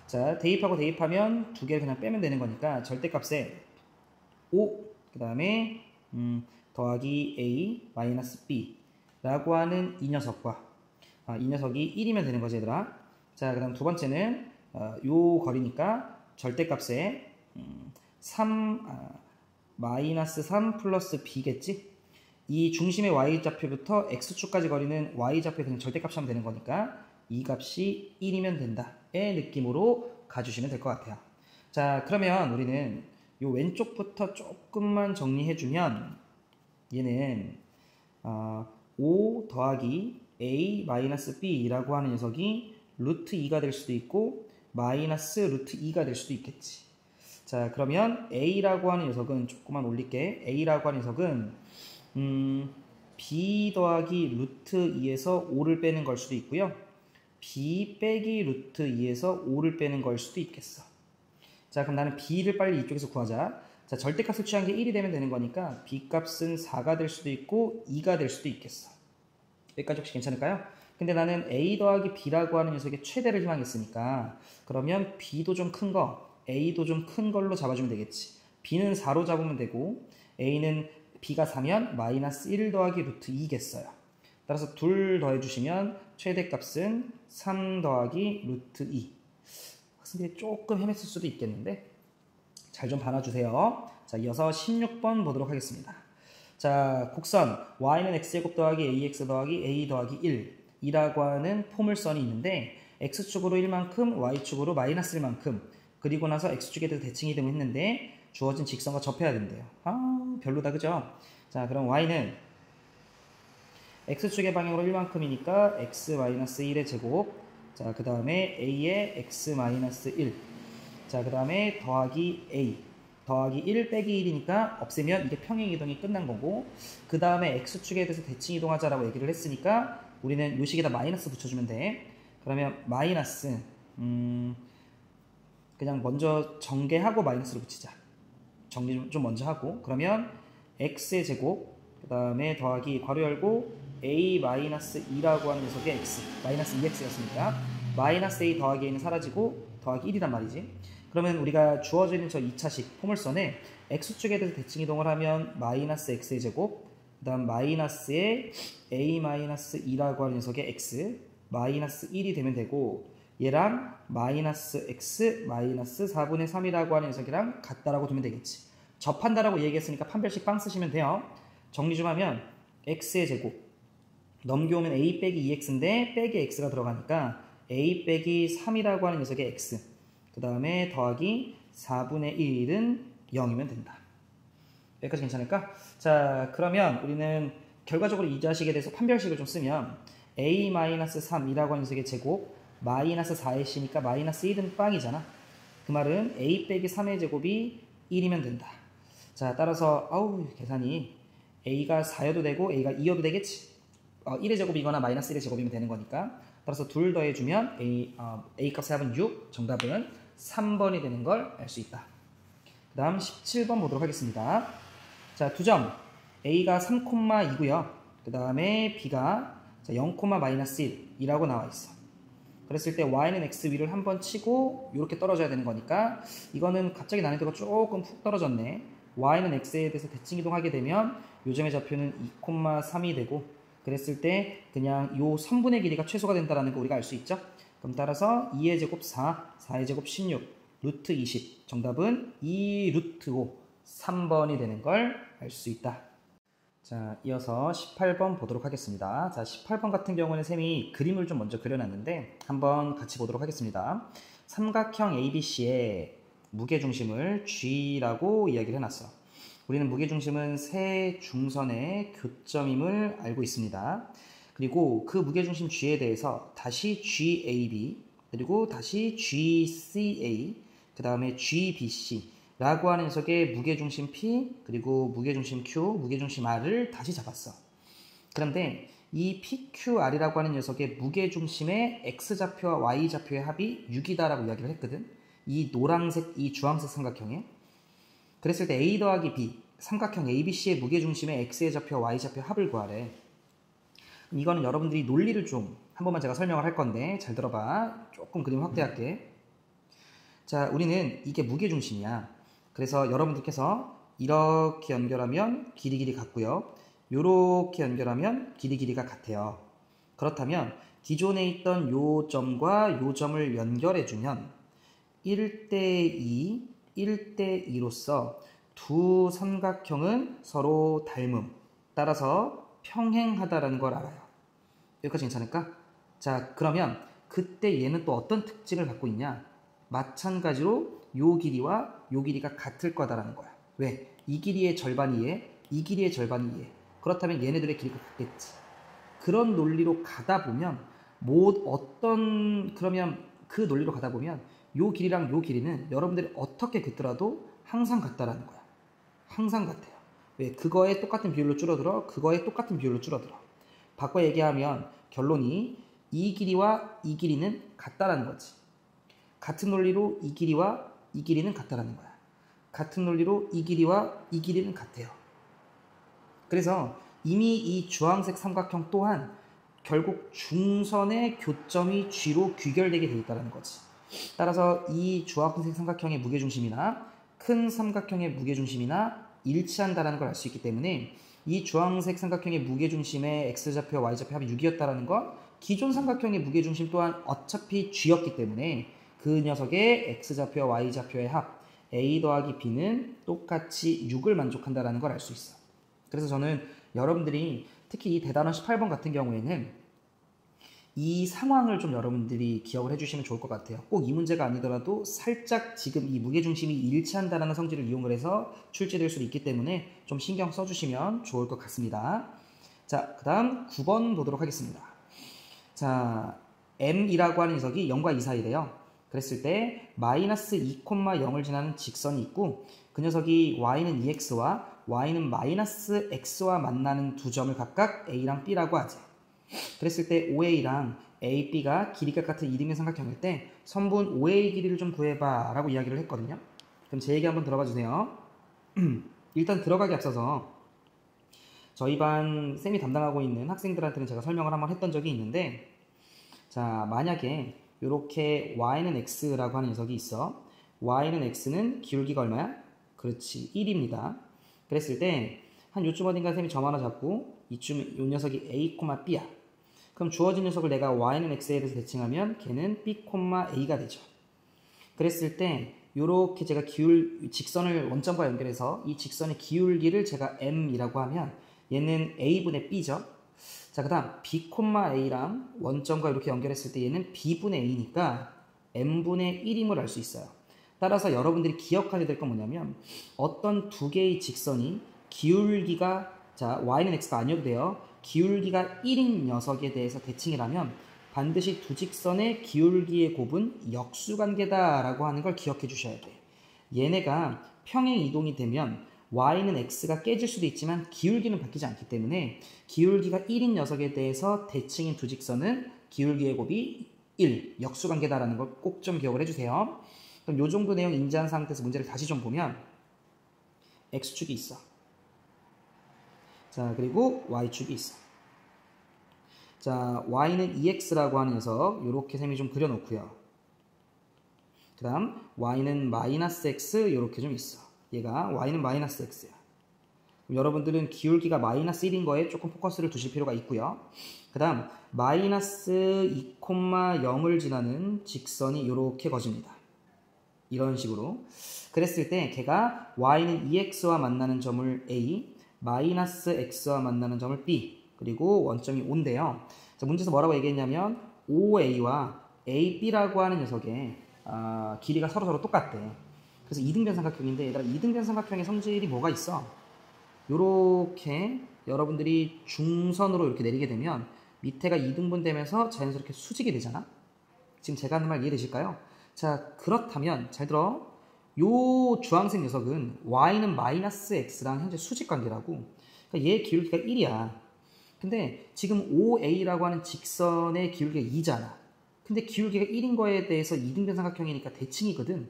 Speaker 1: 자, 대입하고 대입하면 두 개를 그냥 빼면 되는 거니까 절대값에 5, 그 다음에 더하기 a 마이너스 b 라고 하는 이 녀석과 이 녀석이 1이면 되는 거지 얘들아. 자, 그 다음 두 번째는 요 거리니까 절대값에 3 마이너스 3 플러스 b겠지. 이 중심의 y좌표부터 x축까지 거리는 y좌표에 그냥 절대값이 하면 되는 거니까 이 값이 1이면 된다의 느낌으로 가주시면 될 것 같아요. 자, 그러면 우리는 요 왼쪽부터 조금만 정리해주면 얘는 5 더하기 a 마이너스 b라고 하는 녀석이 루트 2가 될 수도 있고 마이너스 루트 2가 될 수도 있겠지. 자, 그러면 a라고 하는 녀석은 조금만 올릴게. a라고 하는 녀석은 b 더하기 루트 2에서 5를 빼는 걸 수도 있고요. b 빼기 루트 2에서 5를 빼는 걸 수도 있겠어. 자, 그럼 나는 b를 빨리 이쪽에서 구하자. 자, 절대값을 취한 게 1이 되면 되는 거니까 b 값은 4가 될 수도 있고 2가 될 수도 있겠어. 여기까지 혹시 괜찮을까요? 근데 나는 a 더하기 b라고 하는 녀석의 최대를 희망했으니까 그러면 b도 좀 큰 거, a도 좀 큰 걸로 잡아주면 되겠지. b는 4로 잡으면 되고 a는 b가 4면 마이너스 1 더하기 루트 2겠어요. 따라서 둘 더해주시면 최대값은 3 더하기 루트 2. 학생들이 조금 헤맸을 수도 있겠는데 잘 좀 봐놔주세요. 자, 이어서 16번 보도록 하겠습니다. 자, 곡선 y는 x제곱 더하기 ax 더하기 a 더하기 1 이라고 하는 포물선이 있는데 x축으로 1만큼 y축으로 마이너스 1만큼 그리고 나서 x축에 대해서 대칭 이동을 했는데 주어진 직선과 접해야 된대요. 별로다 그죠? 자, 그럼 y는 x축의 방향으로 1만큼이니까 x-1의 제곱. 자, 그 다음에 a의 x-1. 자, 그 다음에 더하기 a. 더하기 1 빼기 1이니까 없애면 이게 평행 이동이 끝난 거고 그 다음에 x축에 대해서 대칭 이동하자라고 얘기를 했으니까 우리는 요식에다 마이너스 붙여주면 돼. 그러면 마이너스 그냥 먼저 전개하고 마이너스를 붙이자. 정리 좀 먼저 하고 그러면 x의 제곱 그 다음에 더하기 괄호 열고 a-2라고 하는 녀석의 x 마이너스 2x였으니까 마이너스 a 더하기 a는 사라지고 더하기 1이란 말이지. 그러면 우리가 주어지는 저 2차식 포물선에 x축에 대해서 대칭 이동을 하면 마이너스 x의 제곱 그 다음 마이너스의 a-2라고 하는 녀석의 x 마이너스 1이 되면 되고 얘랑 마이너스 x 마이너스 4분의 3이라고 하는 녀석이랑 같다라고 두면 되겠지. 접한다라고 얘기했으니까 판별식 빵 쓰시면 돼요. 정리 좀 하면 x의 제곱 넘겨오면 a 빼기 2x인데 빼기 x가 들어가니까 a 빼기 3이라고 하는 녀석의 x 그 다음에 더하기 4분의 1은 0이면 된다. 여기까지 괜찮을까? 자, 그러면 우리는 결과적으로 이 자식에 대해서 판별식을 좀 쓰면 a-3이라고 하는 녀석의 제곱 마이너스 4의 c니까 마이너스 1은 빵이잖아. 그 말은 a 빼기 3의 제곱이 1이면 된다. 자, 따라서 계산이 a가 4여도 되고 a가 2여도 되겠지. 1의 제곱이거나 마이너스 1의 제곱이면 되는 거니까. 따라서 둘 더해주면 a 값의 합은 6, 정답은 3번이 되는 걸 알 수 있다. 그 다음 17번 보도록 하겠습니다. 자, 2점 a가 3,2고요. 그 다음에 b가 0,-1이라고 나와 있어. 그랬을 때 y는 x 위를 한번 치고 이렇게 떨어져야 되는 거니까 이거는 갑자기 난이도가 조금 푹 떨어졌네. y는 x에 대해서 대칭 이동하게 되면 요점의 좌표는 2,3이 되고 그랬을 때 그냥 요 선분의 길이가 최소가 된다는 거 우리가 알 수 있죠. 그럼 따라서 2의 제곱 4, 4의 제곱 16, 루트 20 정답은 2 루트 5, 3번이 되는 걸 알 수 있다. 자, 이어서 18번 보도록 하겠습니다. 자, 18번 같은 경우는 쌤이 그림을 좀 먼저 그려놨는데 한번 같이 보도록 하겠습니다. 삼각형 ABC의 무게중심을 G라고 이야기를 해놨어. 우리는 무게중심은 세 중선의 교점임을 알고 있습니다. 그리고 그 무게중심 G에 대해서 다시 GAB, 그리고 다시 GCA, 그 다음에 GBC 라고 하는 녀석의 무게중심 P, 그리고 무게중심 Q, 무게중심 R을 다시 잡았어. 그런데 이 PQR이라고 하는 녀석의 무게중심의 X좌표와 Y좌표의 합이 6이다라고 이야기를 했거든. 이 노란색, 이 주황색 삼각형에. 그랬을 때 A 더하기 B, 삼각형 ABC의 무게중심의 X의 좌표와 Y좌표의 합을 구하래. 이거는 여러분들이 논리를 좀 한 번만 제가 설명을 할 건데 잘 들어봐. 조금 그림 확대할게. 자, 우리는 이게 무게중심이야. 그래서 여러분들께서 이렇게 연결하면 길이 같고요. 이렇게 연결하면 길이가 같아요. 그렇다면 기존에 있던 요 점과 요 점을 연결해주면 1대2, 1대2로서 두 삼각형은 서로 닮음, 따라서 평행하다라는 걸 알아요. 여기까지 괜찮을까? 자, 그러면 그때 얘는 또 어떤 특징을 갖고 있냐? 마찬가지로 요 길이와 요 길이가 같을 거다라는 거야. 왜? 이 길이의 절반이 얘, 이 길이의 절반이 얘. 그렇다면 얘네들의 길이가 같겠지. 그런 논리로 가다 보면 그러면 그 논리로 가다 보면 요 길이랑 요 길이는 여러분들이 어떻게 긋더라도 항상 같다라는 거야. 항상 같아요. 왜? 그거에 똑같은 비율로 줄어들어, 그거에 똑같은 비율로 줄어들어. 바꿔 얘기하면 결론이 이 길이와 이 길이는 같다라는 거지. 같은 논리로 이 길이와 이 길이는 같다라는 거야. 같은 논리로 이 길이와 이 길이는 같아요. 그래서 이미 이 주황색 삼각형 또한 결국 중선의 교점이 G로 귀결되게 되어 있다는 거지. 따라서 이 주황색 삼각형의 무게중심이나 큰 삼각형의 무게중심이나 일치한다는 걸 알 수 있기 때문에 이 주황색 삼각형의 무게중심의 X좌표와 Y좌표 합이 6이었다는 건 기존 삼각형의 무게중심 또한 어차피 G였기 때문에 그 녀석의 X좌표와 Y좌표의 합 A 더하기 B는 똑같이 6을 만족한다는 걸 알 수 있어. 그래서 저는 여러분들이 특히 이 대단원 18번 같은 경우에는 이 상황을 좀 여러분들이 기억을 해주시면 좋을 것 같아요. 꼭 이 문제가 아니더라도 살짝 지금 이 무게중심이 일치한다는 성질을 이용을 해서 출제될 수도 있기 때문에 좀 신경 써주시면 좋을 것 같습니다. 자, 그 다음 9번 보도록 하겠습니다. 자, M이라고 하는 녀석이 0과 2 사이래요. 그랬을 때 마이너스 2,0을 지나는 직선이 있고 그 녀석이 y는 2x와 y는 마이너스 x와 만나는 두 점을 각각 a랑 b라고 하지. 그랬을 때 OA랑 AB가 길이가 같은 이등변 삼각형일 때 선분 OA 길이를 좀 구해봐 라고 이야기를 했거든요. 그럼 제 얘기 한번 들어봐 주세요. 일단 들어가기 앞서서 저희 반 쌤이 담당하고 있는 학생들한테는 제가 설명을 한번 했던 적이 있는데, 자, 만약에 이렇게 y는 x라고 하는 녀석이 있어. y는 x는 기울기가 얼마야? 그렇지, 1입니다. 그랬을 때 한 요쯤 어딘가 쌤이 점 하나 잡고 이쯤 요 녀석이 a, b야. 그럼 주어진 녀석을 내가 y는 x에 대해서 대칭하면 걔는 b, a가 되죠. 그랬을 때 요렇게 제가 직선을 원점과 연결해서 이 직선의 기울기를 제가 m이라고 하면 얘는 a분의 b죠. 자, 그 다음 b, a랑 원점과 이렇게 연결했을 때 얘는 b분의 a니까 m분의 1임을 알 수 있어요. 따라서 여러분들이 기억하게 될 건 뭐냐면 어떤 두 개의 직선이 기울기가 자 y는 x가 아니어도 돼요. 기울기가 1인 녀석에 대해서 대칭이라면 반드시 두 직선의 기울기의 곱은 역수관계다라고 하는 걸 기억해 주셔야 돼. 얘네가 평행 이동이 되면 y는 x가 깨질 수도 있지만 기울기는 바뀌지 않기 때문에 기울기가 1인 녀석에 대해서 대칭인 두 직선은 기울기의 곱이 1, 역수관계다라는 걸 꼭 좀 기억을 해주세요. 그럼 요 정도 내용 인지한 상태에서 문제를 다시 좀 보면 x축이 있어. 자, 그리고 y축이 있어. 자, y는 2x라고 하는 녀석 요렇게 셈이 좀 그려놓고요. 그 다음 y는 마이너스 x 요렇게 좀 있어. 얘가 y는 마이너스 x야. 여러분들은 기울기가 마이너스 1인 거에 조금 포커스를 두실 필요가 있고요. 그 다음 마이너스 2,0을 지나는 직선이 이렇게 거집니다. 이런 식으로. 그랬을 때 걔가 y는 2x와 만나는 점을 a, 마이너스 x와 만나는 점을 b, 그리고 원점이 5인데요. 자, 문제에서 뭐라고 얘기했냐면 OA와 AB라고 하는 녀석의 길이가 서로 똑같대. 그래서 이등변 삼각형인데 얘들아 이등변 삼각형의 성질이 뭐가 있어? 요렇게 여러분들이 중선으로 이렇게 내리게 되면 밑에가 2등분 되면서 자연스럽게 수직이 되잖아? 지금 제가 하는 말 이해되실까요? 자, 그렇다면 잘 들어. 요 주황색 녀석은 y는 마이너스 x랑 현재 수직 관계라고. 그러니까 얘 기울기가 1이야. 근데 지금 OA라고 하는 직선의 기울기가 2잖아. 근데 기울기가 1인 거에 대해서 이등변 삼각형이니까 대칭이거든.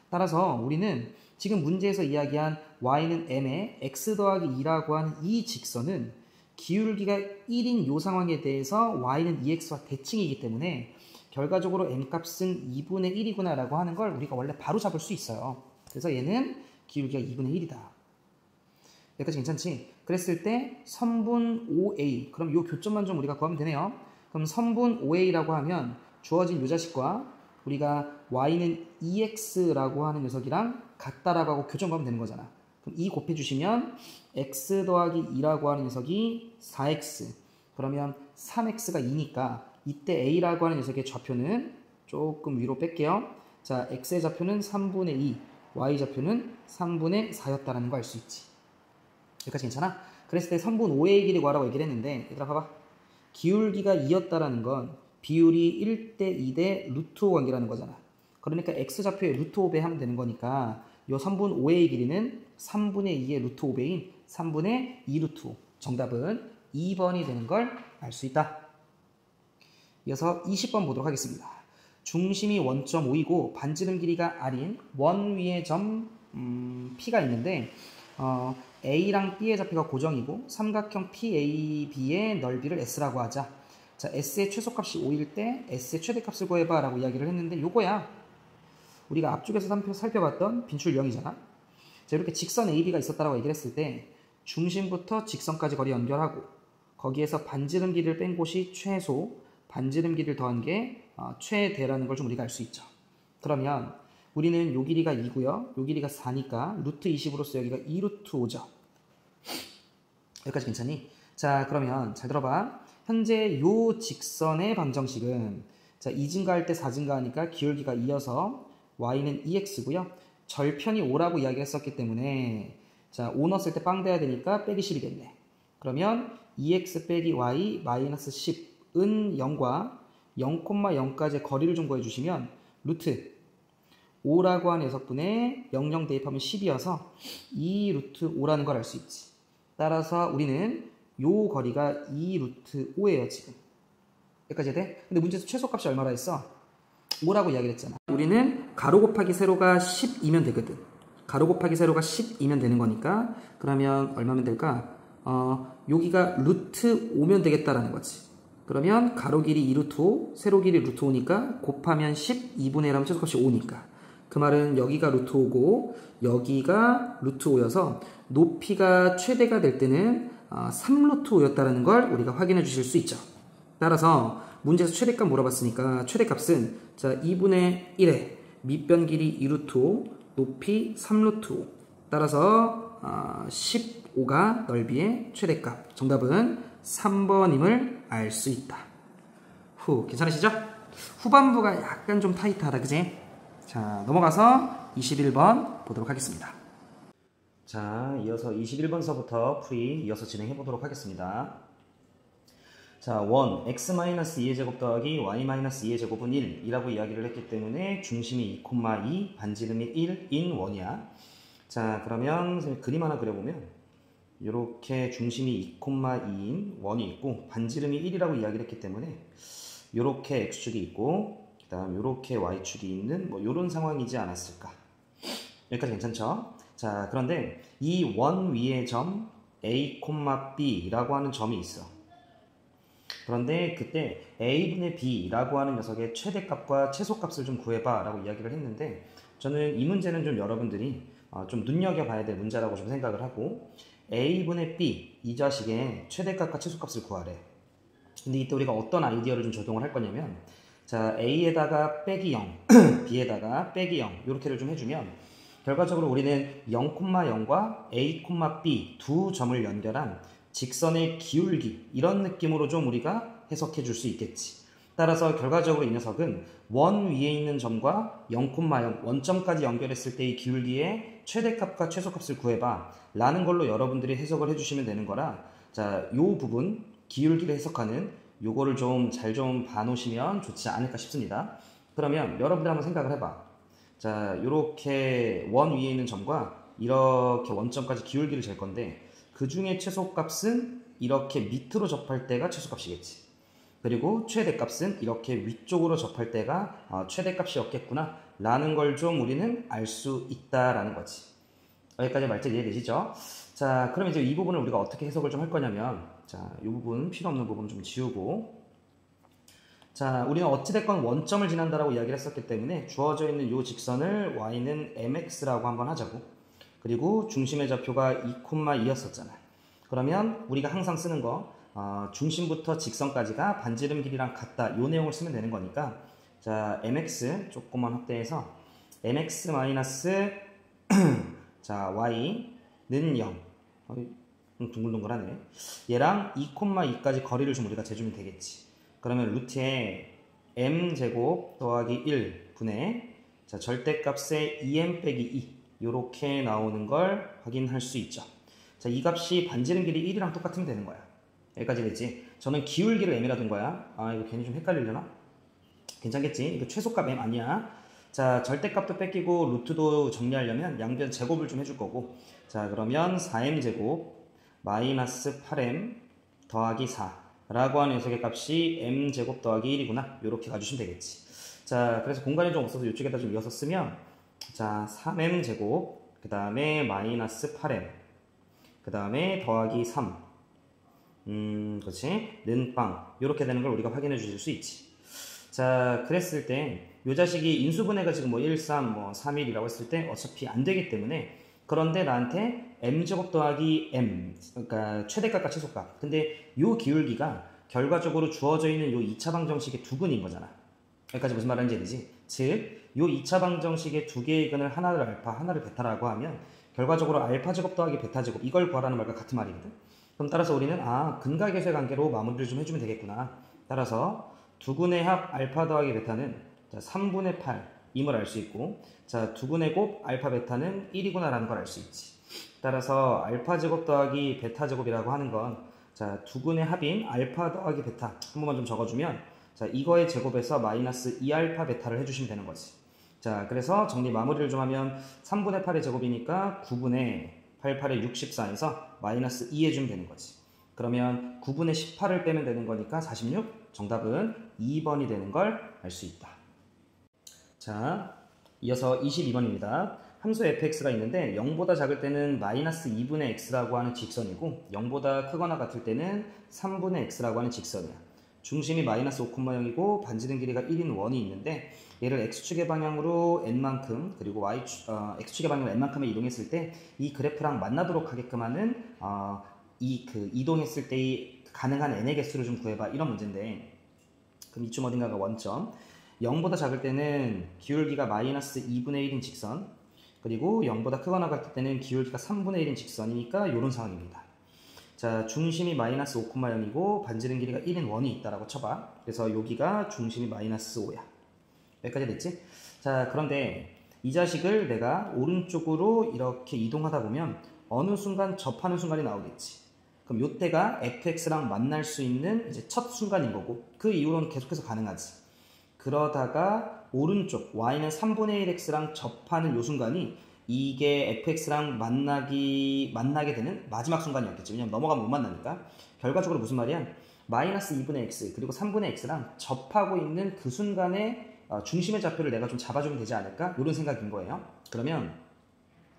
Speaker 1: 따라서 우리는 지금 문제에서 이야기한 y는 m에 x 더하기 2라고 하는 이 직선은 기울기가 1인 요 상황에 대해서 y는 2x와 대칭이기 때문에 결과적으로 m값은 2분의 1이구나 라고 하는 걸 우리가 원래 바로 잡을 수 있어요. 그래서 얘는 기울기가 2분의 1이다. 여기까지 괜찮지? 그랬을 때 선분 OA, 그럼 요 교점만 좀 우리가 구하면 되네요. 그럼 선분 OA라고 하면 주어진 요 자식과 우리가 y는 2x라고 하는 녀석이랑 같다라고 하고 교점 구하면 되는 거잖아. 그럼 2 곱해주시면 x 더하기 2라고 하는 녀석이 4x, 그러면 3x가 2니까 이때 a라고 하는 녀석의 좌표는 조금 위로 뺄게요. 자, x의 좌표는 3분의 2, y 좌표는 3분의 4였다라는 거 알 수 있지. 여기까지 괜찮아? 그랬을 때 선분 OA의 길이 구하라고 얘기를 했는데 얘들아 봐봐. 기울기가 2였다라는 건 비율이 1대 2대 루트 5 관계라는 거잖아. 그러니까 x좌표에 루트 5배 하면 되는 거니까 요 선분 OA의 길이는 3분의 2의 루트 5배인 3분의 2 루트 5. 정답은 2번이 되는 걸 알 수 있다. 이어서 20번 보도록 하겠습니다. 중심이 원점 5이고 반지름 길이가 r인 원 위의 점 P가 있는데 A랑 B의 좌표가 고정이고 삼각형 PAB의 넓이를 S라고 하자. 자, S의 최소값이 5일 때 S의 최대값을 구해봐 라고 이야기를 했는데 요거야. 우리가 앞쪽에서 살펴봤던 빈출 유형이잖아. 자, 이렇게 직선 AB가 있었다라고 얘기를 했을 때 중심부터 직선까지 거리 연결하고 거기에서 반지름 길이를 뺀 곳이 최소, 반지름 길이를 더한 게 최대라는 걸 좀 우리가 알 수 있죠. 그러면 우리는 요 길이가 2고요. 요 길이가 4니까 루트 20으로서 여기가 2 루트 5죠. 여기까지 괜찮니? 자, 그러면 잘 들어봐. 현재 요 직선의 방정식은 자, 2 증가할 때 4 증가하니까 기울기가 2여서 y는 2x고요. 절편이 5라고 이야기했었기 때문에 자, 5 넣었을 때 빵 돼야 되니까 빼기 10이겠네. 그러면 2x 빼기 y 마이너스 10은 0과 0,0까지의 거리를 좀 구해주시면 루트 5라고 하는 녀석분에 00 대입하면 10이어서 2 루트 5라는 걸 알 수 있지. 따라서 우리는 요 거리가 2 루트 5예요 지금. 여기까지 돼? 근데 문제에서 최소값이 얼마라 했어? 5라고 이야기를 했잖아. 우리는 가로 곱하기 세로가 10이면 되거든. 가로 곱하기 세로가 10이면 되는 거니까 그러면 얼마면 될까? 여기가 루트 5면 되겠다라는 거지. 그러면 가로 길이 2 루트 5, 세로 길이 루트 5니까 곱하면 10, 2분의 1하면 최소값이 5니까 그 말은 여기가 루트 5고 여기가 루트 5여서 높이가 최대가 될 때는 3 루트 5였다는 걸 우리가 확인해 주실 수 있죠. 따라서 문제에서 최대값 물어봤으니까 최대값은 자 2분의 1에 밑변 길이 2 루트 5, 높이 3 루트 5 따라서 15가 넓이의 최대값. 정답은 3번임을 알 수 있다. 괜찮으시죠? 후반부가 약간 좀 타이트하다, 그지? 자, 넘어가서 21번 보도록 하겠습니다. 자, 이어서 21번서부터 풀이 이어서 진행해 보도록 하겠습니다. 자, 1, x-2의 제곱 더하기 y-2의 제곱은 1 이라고 이야기를 했기 때문에 중심이 2,2, 반지름이 1인 원이야. 자, 그러면 그림 하나 그려보면 이렇게 중심이 2,2인 원이 있고 반지름이 1이라고 이야기를 했기 때문에 이렇게 x축이 있고 그 다음 이렇게 y축이 있는 뭐 이런 상황이지 않았을까. 여기까지 괜찮죠? 자, 그런데 이 원 위에 점 a, b라고 하는 점이 있어. 그런데 그때 a분의 b라고 하는 녀석의 최대값과 최소값을 좀 구해봐 라고 이야기를 했는데 저는 이 문제는 좀 여러분들이 좀 눈여겨봐야 될 문제라고 좀 생각을 하고 a분의 b 이 자식의 최대값과 최소값을 구하래. 근데 이때 우리가 어떤 아이디어를 좀 적용을 할 거냐면 자, a에다가 빼기 0 b에다가 빼기 0 이렇게를 좀 해주면 결과적으로 우리는 0,0과 a, b 두 점을 연결한 직선의 기울기 이런 느낌으로 좀 우리가 해석해 줄 수 있겠지. 따라서 결과적으로 이 녀석은 원 위에 있는 점과 0,0 원점까지 연결했을 때의 기울기의 최대값과 최소값을 구해봐 라는 걸로 여러분들이 해석을 해주시면 되는 거라 자, 요 부분 기울기를 해석하는 요거를 좀 잘 좀 봐놓으시면 좋지 않을까 싶습니다. 그러면 여러분들 한번 생각을 해봐. 자, 요렇게 원 위에 있는 점과 이렇게 원점까지 기울기를 잴 건데 그 중에 최소값은 이렇게 밑으로 접할 때가 최소값이겠지. 그리고 최대값은 이렇게 위쪽으로 접할 때가 최대값이었겠구나 라는 걸 좀 우리는 알 수 있다라는 거지. 여기까지 말씀 이해되시죠? 자, 그럼 이제 이 부분을 우리가 어떻게 해석을 좀 할 거냐면 자, 이 부분 필요 없는 부분 좀 지우고 자, 우리는 어찌됐건 원점을 지난다라고 이야기를 했었기 때문에 주어져 있는 이 직선을 y는 mx라고 한번 하자고. 그리고 중심의 좌표가 2,2였었잖아. 그러면 우리가 항상 쓰는 거 중심부터 직선까지가 반지름 길이랑 같다. 요 내용을 쓰면 되는 거니까 자, mx 조금만 확대해서 mx 마이너스 자, y는 0. 둥글둥글하네. 얘랑 2,2까지 거리를 좀 우리가 재주면 되겠지. 그러면 루트에 m제곱 더하기 1분의 자, 절대값의 2m 빼기 2 요렇게 나오는 걸 확인할 수 있죠. 자, 이 값이 반지름 길이 1이랑 똑같으면 되는 거야. 여기까지 됐지? 저는 기울기를 m이라 둔 거야. 이거 괜히 좀 헷갈리려나? 괜찮겠지? 이거 최소값 m 아니야. 자, 절대값도 뺏기고 루트도 정리하려면 양변 제곱을 좀 해줄 거고 자, 그러면 4m제곱 마이너스 8m 더하기 4 라고 하는 녀석의 값이 m제곱 더하기 1이구나. 요렇게 가주시면 되겠지. 자, 그래서 공간이 좀 없어서 이쪽에다 좀 이어서 쓰면 자, 3m제곱 그 다음에 마이너스 8m 그 다음에 더하기 3 그렇지? 는빵 요렇게 되는 걸 우리가 확인해 주실 수 있지. 자, 그랬을 때 요 자식이 인수분해가 지금 뭐 1, 3, 뭐 3, 1이라고 했을 때 어차피 안 되기 때문에 그런데 나한테 m제곱 더하기 m 그러니까 최대값과 최소값 근데 요 기울기가 결과적으로 주어져 있는 요 2차 방정식의 두근인 거잖아. 여기까지 무슨 말하는지 알지? 즉 요 2차 방정식의 두 개의 근을 하나를 알파 하나를 베타라고 하면 결과적으로 알파 제곱 더하기 베타 제곱 이걸 구하라는 말과 같은 말이거든. 그럼 따라서 우리는 근각에서의 관계로 마무리를 좀 해주면 되겠구나. 따라서 두근의 합 알파 더하기 베타는 자, 3분의 8임을 알 수 있고 자, 두근의 곱 알파 베타는 1이구나 라는 걸 알 수 있지. 따라서 알파 제곱 더하기 베타 제곱이라고 하는 건 자, 두근의 합인 알파 더하기 베타 한 번만 좀 적어주면 자, 이거의 제곱에서 마이너스 2알파 베타를 해주시면 되는 거지. 자, 그래서 정리 마무리를 좀 하면 3분의 8의 제곱이니까 9분의 88의 64에서 마이너스 2 해주면 되는 거지. 그러면 9분의 18을 빼면 되는 거니까 46 정답은 2번이 되는 걸 알 수 있다. 자, 이어서 22번입니다. 함수 fx가 있는데 0보다 작을 때는 마이너스 2분의 x라고 하는 직선이고 0보다 크거나 같을 때는 3분의 x라고 하는 직선이야. 중심이 마이너스 5,0이고 반지름 길이가 1인 원이 있는데 얘를 x축의 방향으로 n만큼 그리고 x축의 방향으로 n만큼을 이동했을 때 이 그래프랑 만나도록 하게끔 하는 이동했을 때의 가능한 n의 개수를 좀 구해봐 이런 문제인데 그럼 이쯤 어딘가가 원점 0보다 작을 때는 기울기가 마이너스 2분의 1인 직선 그리고 0보다 크거나 같을 때는 기울기가 3분의 1인 직선이니까 이런 상황입니다. 자, 중심이 마이너스 5,0이고 반지름 길이가 1인 원이 있다라고 쳐봐. 그래서 여기가 중심이 마이너스 5야. 여기까지 됐지? 자, 그런데 이 자식을 내가 오른쪽으로 이렇게 이동하다 보면 어느 순간 접하는 순간이 나오겠지. 그럼 요때가 fx랑 만날 수 있는 이제 첫 순간인 거고 그 이후로는 계속해서 가능하지. 그러다가 오른쪽 y는 3분의 1x랑 접하는 요 순간이 이게 fx랑 만나게 되는 마지막 순간이었겠지. 왜냐면 넘어가면 못 만나니까. 결과적으로 무슨 말이야? 마이너스 2분의 x 그리고 3분의 x랑 접하고 있는 그 순간에 중심의 좌표를 내가 좀 잡아주면 되지 않을까? 이런 생각인 거예요. 그러면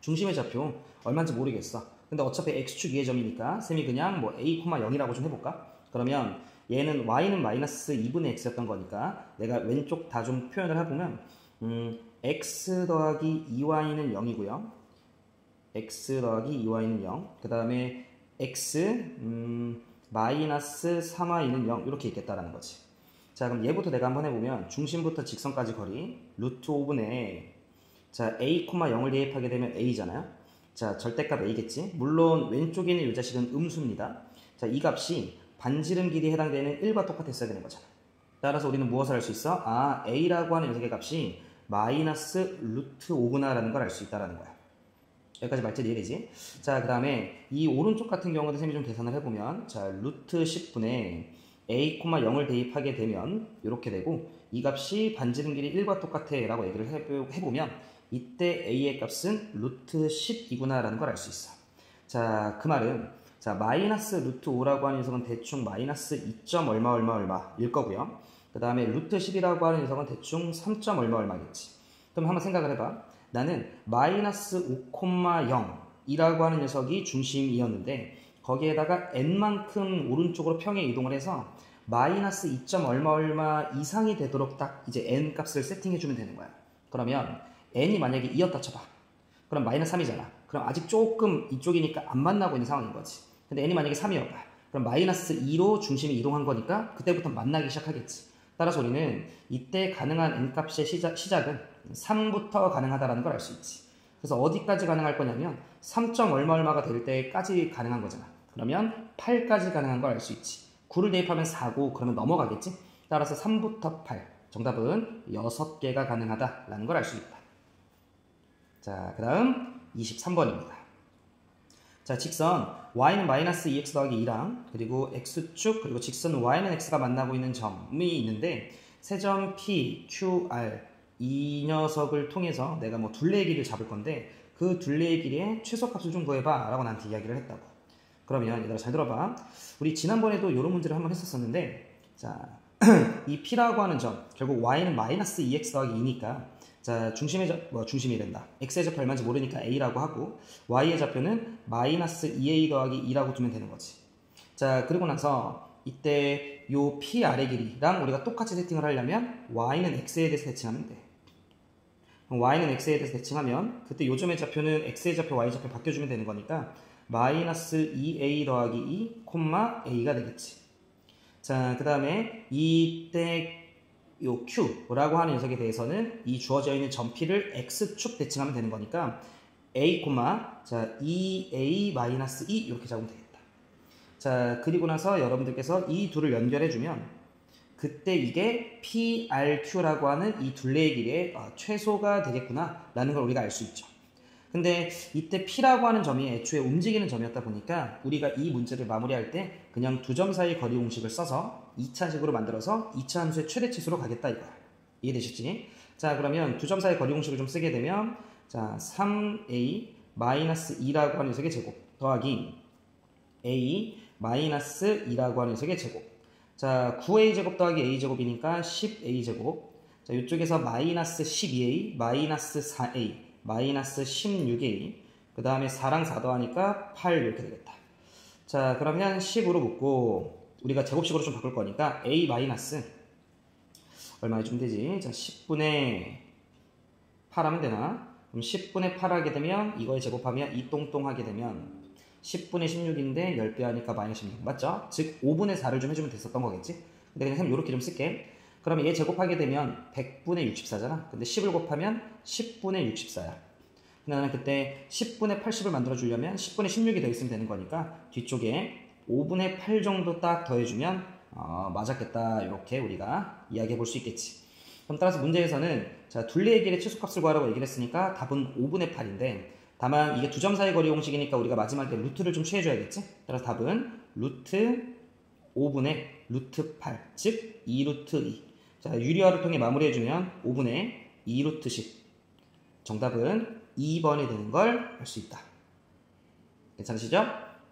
Speaker 1: 중심의 좌표 얼마인지 모르겠어. 근데 어차피 x축 2의 점이니까 쌤이 그냥 뭐 a, 0이라고 좀 해볼까? 그러면 얘는 y는 마이너스 2분의 x였던 거니까 내가 왼쪽 다 좀 표현을 해보면 x 더하기 2y는 0이고요. x 더하기 2y는 0. 그 다음에 x 마이너스 3y는 0 이렇게 있겠다라는 거지. 자 그럼 얘부터 내가 한번 해보면 중심부터 직선까지 거리 루트 5분의 자 a, 0을 대입하게 되면 a잖아요. 자 절대값 a겠지. 물론 왼쪽에 있는 이 자식은 음수입니다. 자 이 값이 반지름 길이에 해당되는 1과 똑같았어야 되는 거잖아. 따라서 우리는 무엇을 알 수 있어? 아 a라고 하는 녀석의 값이 마이너스 루트 5구나라는 걸 알 수 있다는 거야. 여기까지 말뜻 이해되지? 자, 그 다음에 이 오른쪽 같은 경우도 쌤이 좀 계산을 해보면 자, 루트 10분의 a, 0을 대입하게 되면 이렇게 되고 이 값이 반지름 길이 1과 똑같아 라고 얘기를 해보면 이때 a의 값은 루트 10이구나 라는 걸 알 수 있어. 자, 그 말은 자 마이너스 루트 5라고 하는 녀석은 대충 마이너스 2점 얼마일 거고요. 그 다음에 루트 10이라고 하는 녀석은 대충 3점 얼마겠지. 그럼 한번 생각을 해봐. 나는 마이너스 5,0이라고 하는 녀석이 중심이었는데 거기에다가 n만큼 오른쪽으로 평에 이동을 해서 마이너스 2점 얼마 이상이 되도록 딱 이제 n 값을 세팅해주면 되는 거야. 그러면 n이 만약에 2였다 쳐봐. 그럼 마이너스 3이잖아. 그럼 아직 조금 이쪽이니까 안 만나고 있는 상황인 거지. 근데 n이 만약에 3이어봐. 그럼 마이너스 2로 중심이 이동한 거니까 그때부터 만나기 시작하겠지. 따라서 우리는 이때 가능한 n값의 시작은 3부터 가능하다는 걸 알 수 있지. 그래서 어디까지 가능할 거냐면 3점 얼마가 될 때까지 가능한 거잖아. 그러면 8까지 가능한 걸 알 수 있지. 9를 대입하면 4고 그러면 넘어가겠지. 따라서 3부터 8. 정답은 6개가 가능하다라는 걸 알 수 있다. 자, 그 다음 23번입니다. 자, 직선 y는 마이너스 2x 더하기 2랑 그리고 x축 그리고 직선 y는 x가 만나고 있는 점이 있는데 세 점 P, Q, R 이 녀석을 통해서 내가 뭐 둘레의 길이를 잡을 건데 그 둘레의 길이의 최소값을 좀 구해봐 라고 나한테 이야기를 했다고. 그러면 얘들아 잘 들어봐. 우리 지난번에도 이런 문제를 한번 했었었는데 자, 이 P라고 하는 점 결국 y는 마이너스 2x 더하기 2니까 자, 중심이 된다. x의 좌표 얼마인지 모르니까 a라고 하고 y의 좌표는 마이너스 2a 더하기 2라고 두면 되는 거지. 자, 그리고 나서 이때 요 p 아래 길이랑 우리가 똑같이 세팅을 하려면 y는 x에 대해서 대칭하면 돼. y는 x에 대해서 대칭하면 그때 요 점의 좌표는 x의 좌표, y 좌표 바뀌어주면 되는 거니까 마이너스 2a 더하기 2, a가 되겠지. 자, 그 다음에 이때 요 Q라고 하는 녀석에 대해서는 이 주어져 있는 점 P를 X축 대칭하면 되는 거니까 A, 자, 2A-2 이렇게 잡으면 되겠다. 자, 그리고 나서 여러분들께서 이 둘을 연결해주면 그때 이게 PRQ라고 하는 이 둘레의 길이의 최소가 되겠구나 라는 걸 우리가 알 수 있죠. 근데 이때 P라고 하는 점이 애초에 움직이는 점이었다 보니까 우리가 이 문제를 마무리할 때 그냥 두 점 사이 거리 공식을 써서 2차식으로 만들어서 2차 함수의 최대치수로 가겠다 이거야. 이해되셨지? 자, 그러면 두 점 사이 거리 공식을 좀 쓰게 되면 자 3a 마이너스 2라고 하는 녀석의 제곱 더하기 a 마이너스 2라고 하는 녀석의 제곱. 자 9a 제곱 더하기 a 제곱이니까 10a 제곱. 자 이쪽에서 마이너스 12a 마이너스 4a 마이너스 16a 그 다음에 4랑 4 더하니까 8 이렇게 되겠다. 자 그러면 10으로 묶고 우리가 제곱식으로 좀 바꿀 거니까 a 마이너스 얼마 해주면 되지? 자 10분의 8 하면 되나? 그럼 10분의 8 하게 되면 이거에 제곱하면 2 똥똥 하게 되면 10분의 16인데 10배 하니까 마이너스 16 맞죠? 즉 5분의 4를 좀 해주면 됐었던 거겠지? 근데 그냥 쌤 요렇게 좀 쓸게. 그러면 얘 제곱하게 되면 100분의 64잖아. 근데 10을 곱하면 10분의 64야. 근데 나는 그때 10분의 80을 만들어주려면 10분의 16이 더 있으면 되는 거니까 뒤쪽에 5분의 8 정도 딱 더해주면 맞았겠다. 이렇게 우리가 이야기해 볼 수 있겠지. 그럼 따라서 문제에서는 자 둘레의 길의 최소값을 구하라고 얘기를 했으니까 답은 5분의 8인데 다만 이게 두 점 사이 거리 공식이니까 우리가 마지막에 루트를 좀 취해줘야겠지? 따라서 답은 루트 5분의 루트 8, 즉 2루트 2. 자, 유리화를 통해 마무리해주면 5분의 2루트 10. 정답은 2번이 되는 걸 알 수 있다. 괜찮으시죠?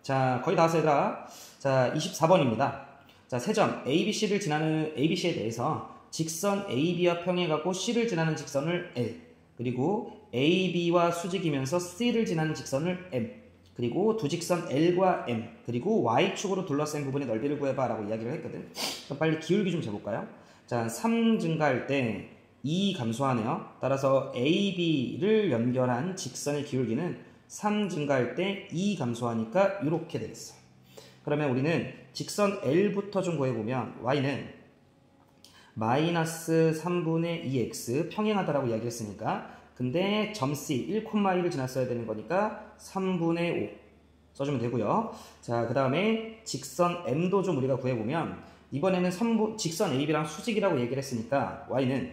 Speaker 1: 자, 거의 다 왔어요, 얘들아. 자, 24번입니다. 자, 세 점 ABC를 지나는 ABC에 대해서 직선 AB와 평행하고 C를 지나는 직선을 L, 그리고 AB와 수직이면서 C를 지나는 직선을 M, 그리고 두 직선 L과 M, 그리고 Y축으로 둘러싼 부분의 넓이를 구해봐 라고 이야기를 했거든. 그럼 빨리 기울기 좀 재볼까요? 자, 3 증가할 때 2 감소하네요. 따라서 AB를 연결한 직선의 기울기는 3 증가할 때 2 감소하니까 이렇게 되겠어. 그러면 우리는 직선 L부터 좀 구해보면 Y는 마이너스 3분의 2x 평행하다라고 이야기했으니까, 근데 점 C 1,1을 지났어야 되는 거니까 3분의 5 써주면 되고요. 자, 그 다음에 직선 M도 좀 우리가 구해보면 이번에는 직선 AB랑 수직이라고 얘기를 했으니까 Y는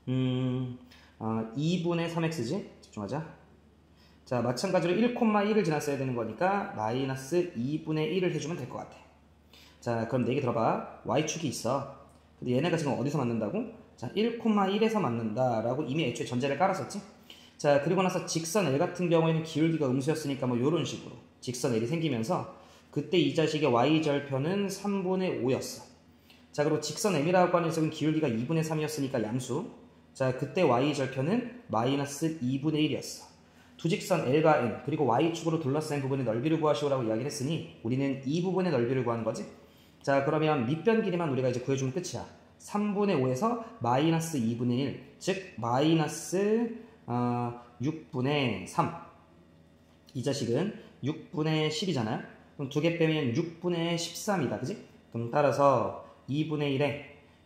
Speaker 1: 2분의 3x지? 집중하자. 자, 마찬가지로 1,1을 지났어야 되는 거니까 마이너스 2분의 1을 해주면 될 것 같아. 자, 그럼 내 얘기 들어봐. Y축이 있어. 근데 얘네가 지금 어디서 맞는다고? 자, 1,1에서 맞는다라고 이미 애초에 전제를 깔았었지? 자, 그리고 나서 직선 L 같은 경우에는 기울기가 음수였으니까 뭐 요런 식으로 직선 L이 생기면서 그때 이 자식의 Y절편은 3분의 5였어. 자, 그리고 직선 M이라고 하는 녀석은 기울기가 2분의 3이었으니까 양수. 자, 그때 Y절편은 마이너스 2분의 1이었어. 두 직선 L과 M, 그리고 Y축으로 둘러싼 부분의 넓이를 구하시오라고 이야기를 했으니 우리는 이 부분의 넓이를 구하는 거지. 자, 그러면 밑변 길이만 우리가 이제 구해주면 끝이야. 3분의 5에서 마이너스 2분의 1, 즉 마이너스 6분의 3. 이 자식은 6분의 10이잖아요. 그럼 두 개 빼면 6분의 13이다. 그지? 그럼 따라서 2분의 1에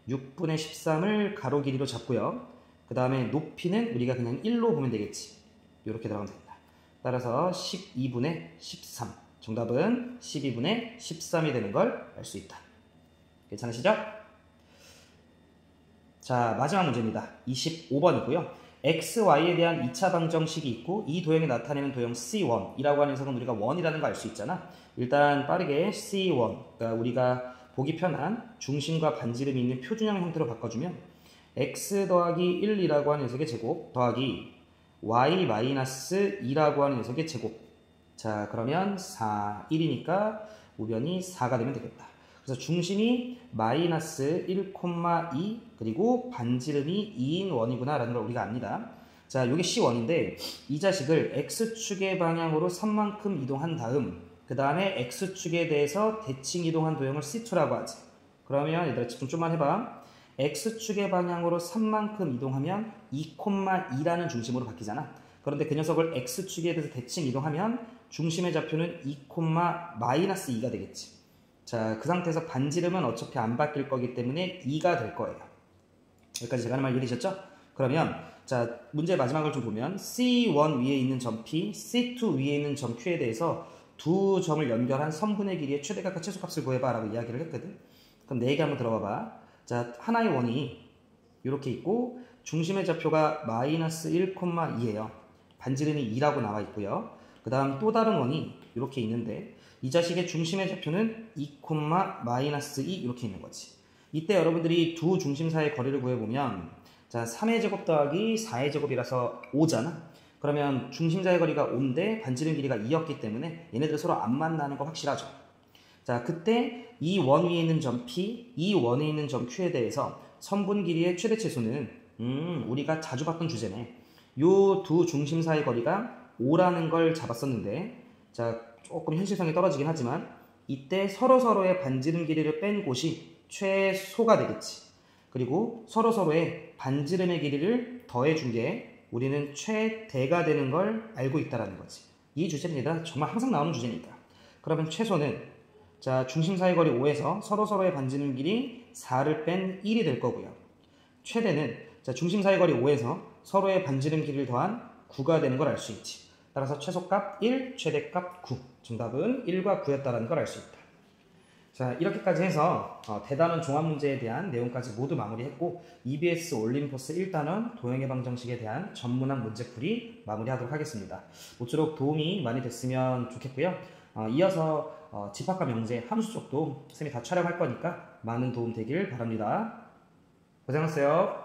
Speaker 1: 6분의 13을 가로 길이로 잡고요. 그 다음에 높이는 우리가 그냥 1로 보면 되겠지. 이렇게 들어가면 됩니다. 따라서 12분의 13. 정답은 12분의 13이 되는 걸 알 수 있다. 괜찮으시죠? 자, 마지막 문제입니다. 25번이고요. x, y에 대한 2차 방정식이 있고 이 도형에 나타내는 도형 C1이라고 하는 녀석은 우리가 1이라는 걸 알 수 있잖아. 일단 빠르게 C1, 그러니까 우리가 보기 편한 중심과 반지름이 있는 표준형 형태로 바꿔주면 x 더하기 1이라고 하는 녀석의 제곱 더하기 y-2라고 하는 녀석의 제곱. 자, 그러면 4, 1이니까 우변이 4가 되면 되겠다. 그래서 중심이 마이너스 1,2 그리고 반지름이 2인 원이구나 라는 걸 우리가 압니다. 자, 요게 C1인데 이 자식을 X축의 방향으로 3만큼 이동한 다음 그 다음에 X축에 대해서 대칭 이동한 도형을 C2라고 하지. 그러면 얘들아 집중 좀만 해봐. X축의 방향으로 3만큼 이동하면 2,2라는 중심으로 바뀌잖아. 그런데 그 녀석을 X축에 대해서 대칭 이동하면 중심의 좌표는 2,-2가 되겠지. 자, 그 상태에서 반지름은 어차피 안 바뀔 거기 때문에 2가 될 거예요. 여기까지 제가 하는 말 이해되셨죠? 그러면 자, 문제 마지막을 좀 보면 C1 위에 있는 점 P, C2 위에 있는 점 Q에 대해서 두 점을 연결한 선분의 길이의 최대값과 최소값을 구해봐 라고 이야기를 했거든. 그럼 내 얘기 한번 들어봐봐. 자, 하나의 원이 이렇게 있고 중심의 좌표가 마이너스 1,2예요. 반지름이 2라고 나와 있고요. 그 다음 또 다른 원이 이렇게 있는데 이 자식의 중심의 좌표는 2,-2 이렇게 있는 거지. 이때 여러분들이 두 중심 사이의 거리를 구해보면 자, 3의 제곱 더하기 4의 제곱이라서 5잖아. 그러면 중심 사이의 거리가 5인데 반지름 길이가 2였기 때문에 얘네들 서로 안 만나는 거 확실하죠. 자, 그때 이 원 위에 있는 점 P, 이 원에 있는 점 Q에 대해서 선분 길이의 최대치수는 우리가 자주 봤던 주제네. 요 두 중심 사이의 거리가 5라는 걸 잡았었는데 자, 조금 현실성이 떨어지긴 하지만 이때 서로서로의 반지름 길이를 뺀 곳이 최소가 되겠지. 그리고 서로서로의 반지름의 길이를 더해준 게 우리는 최대가 되는 걸 알고 있다는 거지. 이 주제는 얘들아 정말 항상 나오는 주제니까. 그러면 최소는 자, 중심 사이 거리 5에서 서로서로의 반지름 길이 4를 뺀 1이 될 거고요. 최대는 자, 중심 사이 거리 5에서 서로의 반지름 길이를 더한 9가 되는 걸 알 수 있지. 따라서 최소값 1, 최대값 9. 정답은 1과 9였다는 걸 알 수 있다. 자, 이렇게까지 해서 대단원 종합문제에 대한 내용까지 모두 마무리했고 EBS 올림포스 1단원 도형예방정식에 대한 전문학 문제풀이 마무리하도록 하겠습니다. 모쪼록 도움이 많이 됐으면 좋겠고요. 이어서 집합과 명제, 함수 쪽도 쌤이 다 촬영할 거니까 많은 도움 되길 바랍니다. 고생하셨어요.